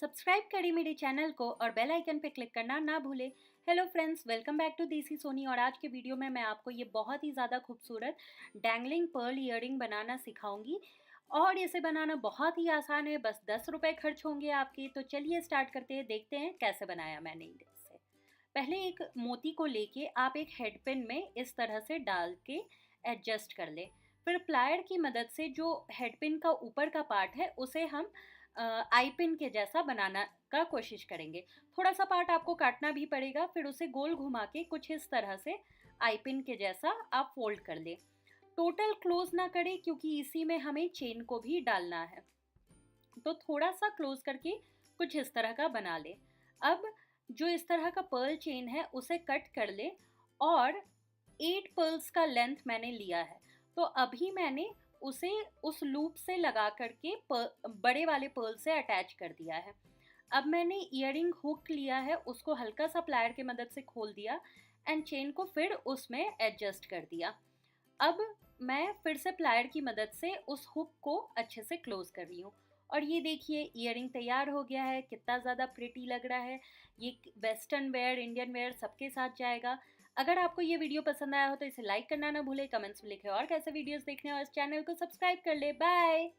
Subscribe करें मेरे channel को और बेल आइकन पे क्लिक करना ना भूलें। Hello friends, welcome back to Desi Soni. और आज के वीडियो में मैं आपको ये बहुत ही ज़्यादा खूबसूरत डैंगलिंग पर्ल ईयरिंग बनाना सिखाऊंगी। और इसे बनाना बहुत ही आसान है, बस 10 रुपये खर्च होंगे आपके। तो चलिए स्टार्ट करते हैं, देखते हैं कैसे बनाया मैंने इसे। पहले एक मोती को लेके आप एक हेड पिन में इस तरह से डाल के एडजस्ट कर ले। फिर प्लायर की मदद से जो हेड पिन का ऊपर का पार्ट है उसे हम आई पिन के जैसा बनाना का कोशिश करेंगे। थोड़ा सा पार्ट आपको काटना भी पड़ेगा, फिर उसे गोल घुमा के कुछ इस तरह से आई पिन के जैसा आप फोल्ड कर ले। टोटल क्लोज ना करें क्योंकि इसी में हमें चेन को भी डालना है, तो थोड़ा सा क्लोज करके कुछ इस तरह का बना ले। अब जो इस तरह का पर्ल चेन है उसे कट कर ले और 8 पर्ल्स का लेंथ मैंने लिया है। तो अभी मैंने उसे उस लूप से लगा करके बड़े वाले पर्ल से अटैच कर दिया है। अब मैंने ईयरिंग हुक लिया है, उसको हल्का सा प्लायर की मदद से खोल दिया एंड चेन को फिर उसमें एडजस्ट कर दिया। अब मैं फिर से प्लायर की मदद से उस हुक को अच्छे से क्लोज कर रही हूँ। और ये देखिए ईयरिंग तैयार हो गया है, कितना ज़्यादा प्रिटी लग रहा है। ये वेस्टर्न वेयर, इंडियन वेयर सबके साथ जाएगा। अगर आपको ये वीडियो पसंद आया हो तो इसे लाइक करना ना भूले, कमेंट्स में लिखें और कैसे वीडियोस देखने, और इस चैनल को सब्सक्राइब कर ले। बाय।